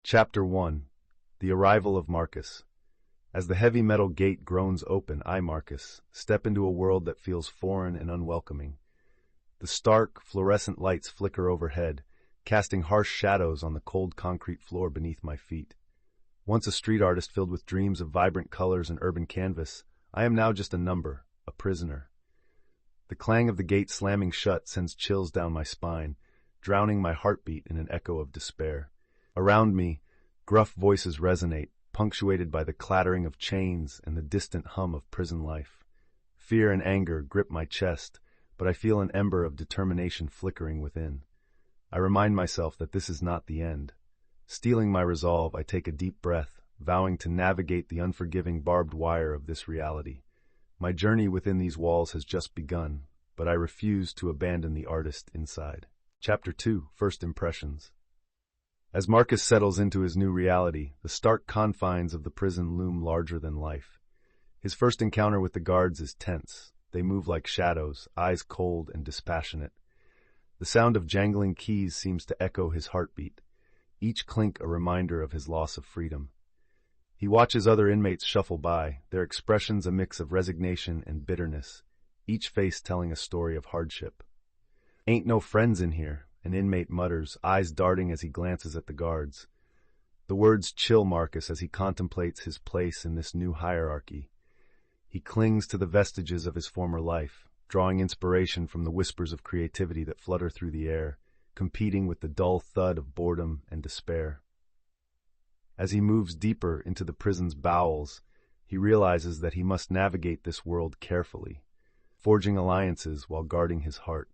Chapter 1. The Arrival of Marcus. As the heavy metal gate groans open, I, Marcus, step into a world that feels foreign and unwelcoming. The stark, fluorescent lights flicker overhead, casting harsh shadows on the cold concrete floor beneath my feet. Once a street artist filled with dreams of vibrant colors and urban canvas, I am now just a number, a prisoner. The clang of the gate slamming shut sends chills down my spine, drowning my heartbeat in an echo of despair. Around me, gruff voices resonate, punctuated by the clattering of chains and the distant hum of prison life. Fear and anger grip my chest, but I feel an ember of determination flickering within. I remind myself that this is not the end. Steeling my resolve, I take a deep breath, vowing to navigate the unforgiving barbed wire of this reality. My journey within these walls has just begun, but I refuse to abandon the artist inside. Chapter 2. First Impressions. As Marcus settles into his new reality, the stark confines of the prison loom larger than life. His first encounter with the guards is tense. They move like shadows, eyes cold and dispassionate. The sound of jangling keys seems to echo his heartbeat, each clink a reminder of his loss of freedom. He watches other inmates shuffle by, their expressions a mix of resignation and bitterness, each face telling a story of hardship. "Ain't no friends in here," an inmate mutters, eyes darting as he glances at the guards. The words chill Marcus as he contemplates his place in this new hierarchy. He clings to the vestiges of his former life, drawing inspiration from the whispers of creativity that flutter through the air, competing with the dull thud of boredom and despair. As he moves deeper into the prison's bowels, he realizes that he must navigate this world carefully, forging alliances while guarding his heart.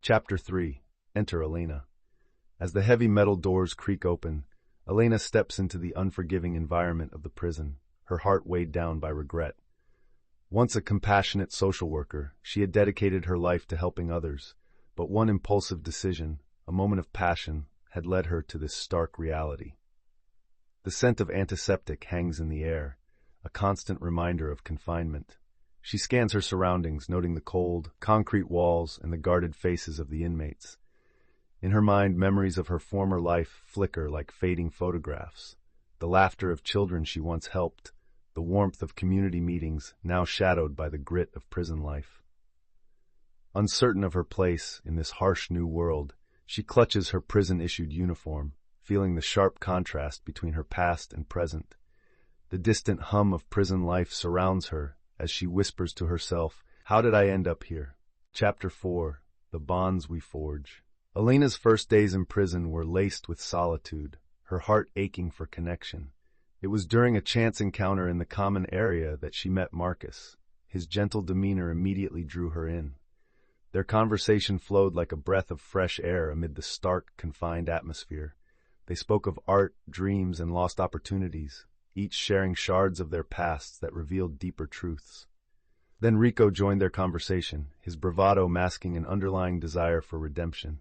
Chapter 3. Enter Elena. As the heavy metal doors creak open, Elena steps into the unforgiving environment of the prison, her heart weighed down by regret. Once a compassionate social worker, she had dedicated her life to helping others, but one impulsive decision, a moment of passion, had led her to this stark reality. The scent of antiseptic hangs in the air, a constant reminder of confinement. She scans her surroundings, noting the cold, concrete walls and the guarded faces of the inmates. In her mind, memories of her former life flicker like fading photographs. The laughter of children she once helped, the warmth of community meetings now shadowed by the grit of prison life. Uncertain of her place in this harsh new world, she clutches her prison-issued uniform, feeling the sharp contrast between her past and present. The distant hum of prison life surrounds her as she whispers to herself, "How did I end up here?" Chapter 4. The Bonds We Forge. Elena's first days in prison were laced with solitude, her heart aching for connection. It was during a chance encounter in the common area that she met Marcus. His gentle demeanor immediately drew her in. Their conversation flowed like a breath of fresh air amid the stark, confined atmosphere. They spoke of art, dreams, and lost opportunities, each sharing shards of their pasts that revealed deeper truths. Then Rico joined their conversation, his bravado masking an underlying desire for redemption.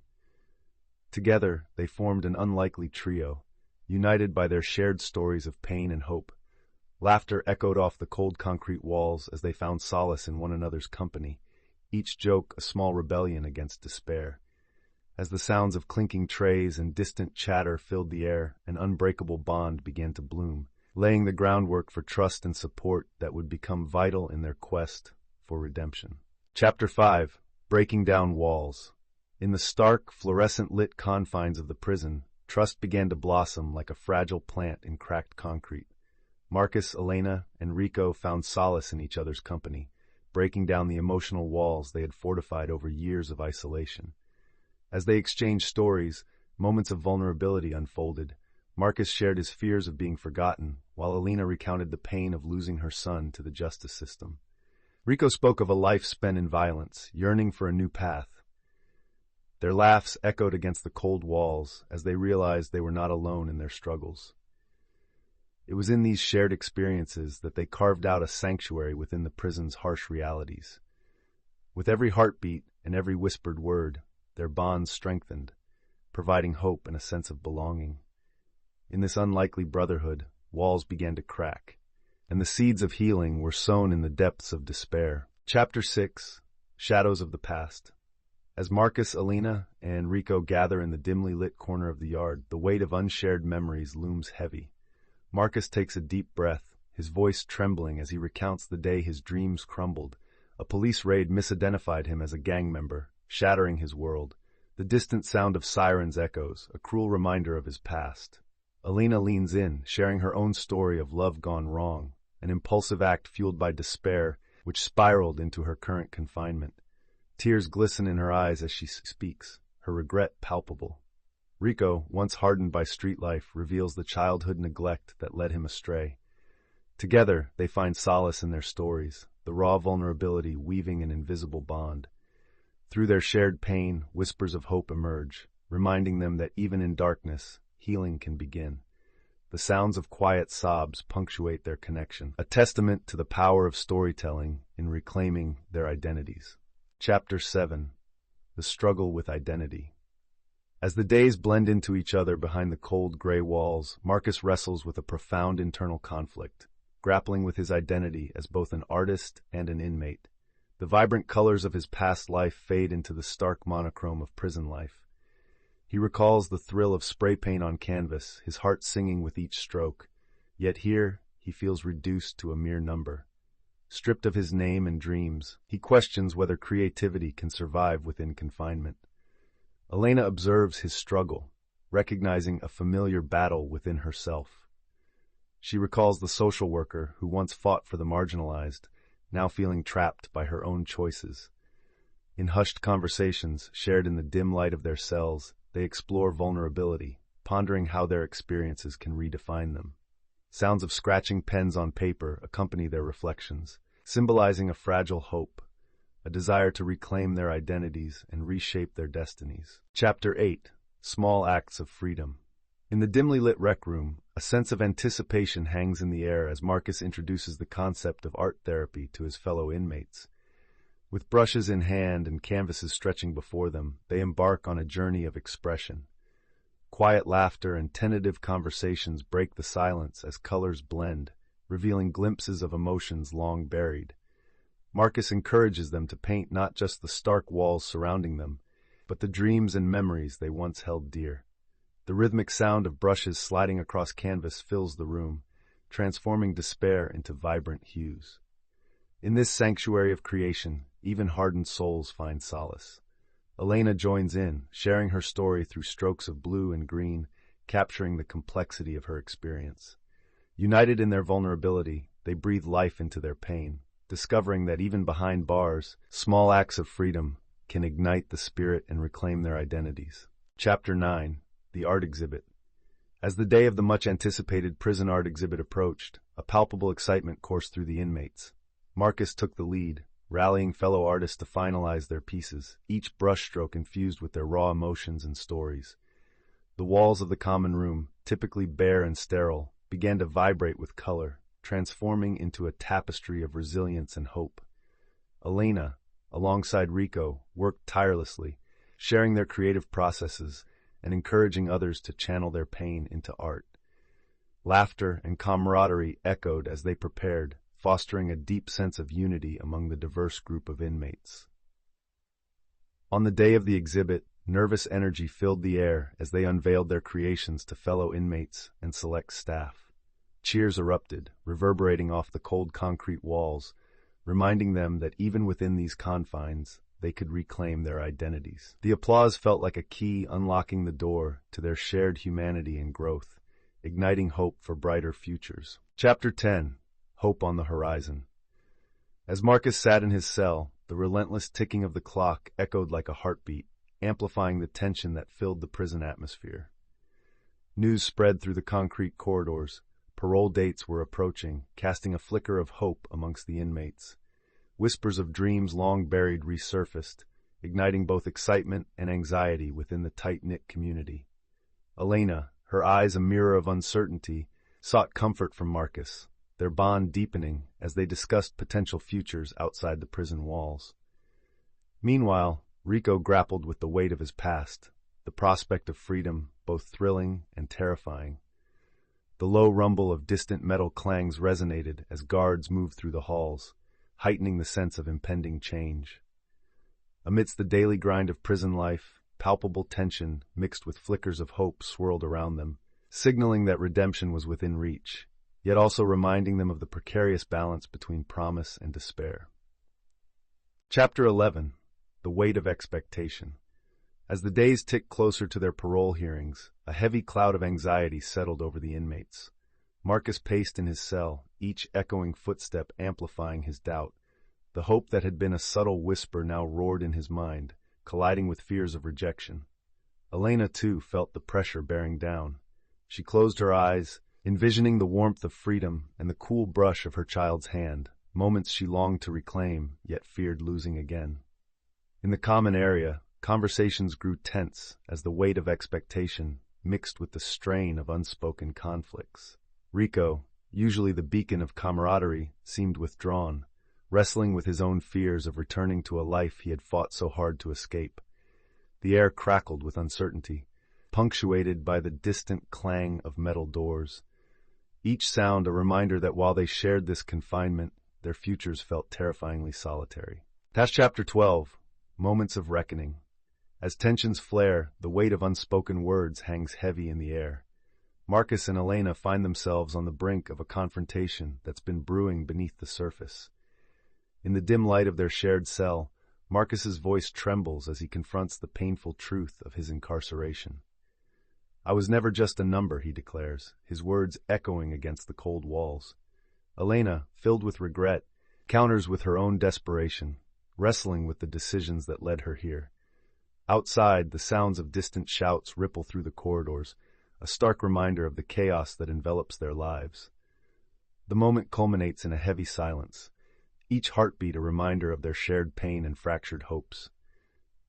Together, they formed an unlikely trio, united by their shared stories of pain and hope. Laughter echoed off the cold concrete walls as they found solace in one another's company, each joke a small rebellion against despair. As the sounds of clinking trays and distant chatter filled the air, an unbreakable bond began to bloom, laying the groundwork for trust and support that would become vital in their quest for redemption. Chapter 5. Breaking Down Walls. In the stark, fluorescent-lit confines of the prison, trust began to blossom like a fragile plant in cracked concrete. Marcus, Elena, and Rico found solace in each other's company, breaking down the emotional walls they had fortified over years of isolation. As they exchanged stories, moments of vulnerability unfolded. Marcus shared his fears of being forgotten, while Elena recounted the pain of losing her son to the justice system. Rico spoke of a life spent in violence, yearning for a new path. Their laughs echoed against the cold walls as they realized they were not alone in their struggles. It was in these shared experiences that they carved out a sanctuary within the prison's harsh realities. With every heartbeat and every whispered word, their bonds strengthened, providing hope and a sense of belonging. In this unlikely brotherhood, walls began to crack, and the seeds of healing were sown in the depths of despair. Chapter 6. Shadows of the Past. As Marcus, Alina, and Rico gather in the dimly lit corner of the yard, the weight of unshared memories looms heavy. Marcus takes a deep breath, his voice trembling as he recounts the day his dreams crumbled. A police raid misidentified him as a gang member, shattering his world. The distant sound of sirens echoes, a cruel reminder of his past. Alina leans in, sharing her own story of love gone wrong, an impulsive act fueled by despair, which spiraled into her current confinement. Tears glisten in her eyes as she speaks, her regret palpable. Rico, once hardened by street life, reveals the childhood neglect that led him astray. Together, they find solace in their stories, the raw vulnerability weaving an invisible bond. Through their shared pain, whispers of hope emerge, reminding them that even in darkness, healing can begin. The sounds of quiet sobs punctuate their connection, a testament to the power of storytelling in reclaiming their identities. Chapter 7. The Struggle with Identity. As the days blend into each other behind the cold gray walls, Marcus wrestles with a profound internal conflict, grappling with his identity as both an artist and an inmate. The vibrant colors of his past life fade into the stark monochrome of prison life. He recalls the thrill of spray paint on canvas, his heart singing with each stroke. Yet here, he feels reduced to a mere number. Stripped of his name and dreams, he questions whether creativity can survive within confinement. Elena observes his struggle, recognizing a familiar battle within herself. She recalls the social worker who once fought for the marginalized, now feeling trapped by her own choices. In hushed conversations shared in the dim light of their cells, they explore vulnerability, pondering how their experiences can redefine them. Sounds of scratching pens on paper accompany their reflections, symbolizing a fragile hope, a desire to reclaim their identities and reshape their destinies. Chapter 8. Small Acts of Freedom. In the dimly lit rec room, a sense of anticipation hangs in the air as Marcus introduces the concept of art therapy to his fellow inmates. With brushes in hand and canvases stretching before them, they embark on a journey of expression. Quiet laughter and tentative conversations break the silence as colors blend, revealing glimpses of emotions long buried. Marcus encourages them to paint not just the stark walls surrounding them, but the dreams and memories they once held dear. The rhythmic sound of brushes sliding across canvas fills the room, transforming despair into vibrant hues. In this sanctuary of creation, even hardened souls find solace. Elena joins in, sharing her story through strokes of blue and green, capturing the complexity of her experience. United in their vulnerability, they breathe life into their pain, discovering that even behind bars, small acts of freedom can ignite the spirit and reclaim their identities. Chapter 9. The Art Exhibit. As the day of the much-anticipated prison art exhibit approached, a palpable excitement coursed through the inmates. Marcus took the lead, rallying fellow artists to finalize their pieces, each brushstroke infused with their raw emotions and stories. The walls of the common room, typically bare and sterile, began to vibrate with color, transforming into a tapestry of resilience and hope. Elena, alongside Rico, worked tirelessly, sharing their creative processes and encouraging others to channel their pain into art. Laughter and camaraderie echoed as they prepared, fostering a deep sense of unity among the diverse group of inmates. On the day of the exhibit, nervous energy filled the air as they unveiled their creations to fellow inmates and select staff. Cheers erupted, reverberating off the cold concrete walls, reminding them that even within these confines, they could reclaim their identities. The applause felt like a key unlocking the door to their shared humanity and growth, igniting hope for brighter futures. Chapter 10. Hope on the Horizon. As Marcus sat in his cell, the relentless ticking of the clock echoed like a heartbeat, amplifying the tension that filled the prison atmosphere. News spread through the concrete corridors. Parole dates were approaching, casting a flicker of hope amongst the inmates. Whispers of dreams long buried resurfaced, igniting both excitement and anxiety within the tight-knit community. Elena, her eyes a mirror of uncertainty, sought comfort from Marcus, their bond deepening as they discussed potential futures outside the prison walls. Meanwhile, Rico grappled with the weight of his past, the prospect of freedom, both thrilling and terrifying. The low rumble of distant metal clangs resonated as guards moved through the halls, heightening the sense of impending change. Amidst the daily grind of prison life, palpable tension mixed with flickers of hope swirled around them, signaling that redemption was within reach, yet also reminding them of the precarious balance between promise and despair. Chapter 11. The Weight of Expectation. As the days ticked closer to their parole hearings, a heavy cloud of anxiety settled over the inmates. Marcus paced in his cell, each echoing footstep amplifying his doubt. The hope that had been a subtle whisper now roared in his mind, colliding with fears of rejection. Elena, too, felt the pressure bearing down. She closed her eyes, envisioning the warmth of freedom and the cool brush of her child's hand, moments she longed to reclaim, yet feared losing again. In the common area, conversations grew tense as the weight of expectation mixed with the strain of unspoken conflicts. Rico, usually the beacon of camaraderie, seemed withdrawn, wrestling with his own fears of returning to a life he had fought so hard to escape. The air crackled with uncertainty, punctuated by the distant clang of metal doors. Each sound a reminder that while they shared this confinement, their futures felt terrifyingly solitary. That's Chapter 12, Moments of Reckoning. As tensions flare, the weight of unspoken words hangs heavy in the air. Marcus and Elena find themselves on the brink of a confrontation that's been brewing beneath the surface. In the dim light of their shared cell, Marcus's voice trembles as he confronts the painful truth of his incarceration. "I was never just a number," he declares, his words echoing against the cold walls. Elena, filled with regret, counters with her own desperation, wrestling with the decisions that led her here. Outside, the sounds of distant shouts ripple through the corridors, a stark reminder of the chaos that envelops their lives. The moment culminates in a heavy silence, each heartbeat a reminder of their shared pain and fractured hopes.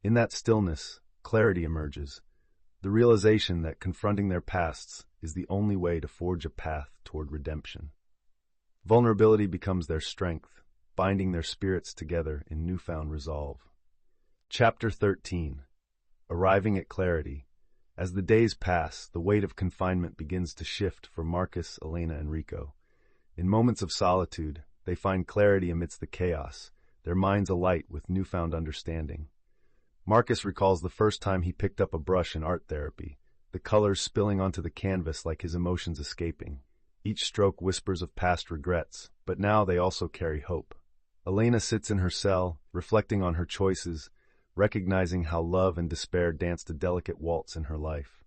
In that stillness, clarity emerges, the realization that confronting their pasts is the only way to forge a path toward redemption. Vulnerability becomes their strength, binding their spirits together in newfound resolve. Chapter 13. Arriving at Clarity. As the days pass, the weight of confinement begins to shift for Marcus, Elena, and Rico. In moments of solitude, they find clarity amidst the chaos, their minds alight with newfound understanding. Marcus recalls the first time he picked up a brush in art therapy, the colors spilling onto the canvas like his emotions escaping. Each stroke whispers of past regrets, but now they also carry hope. Elena sits in her cell, reflecting on her choices, recognizing how love and despair danced a delicate waltz in her life.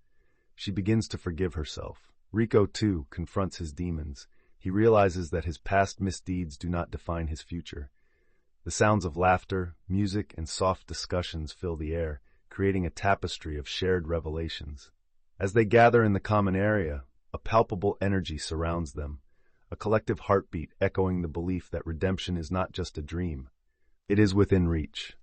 She begins to forgive herself. Rico, too, confronts his demons. He realizes that his past misdeeds do not define his future. The sounds of laughter, music, and soft discussions fill the air, creating a tapestry of shared revelations. As they gather in the common area, a palpable energy surrounds them, a collective heartbeat echoing the belief that redemption is not just a dream. It is within reach.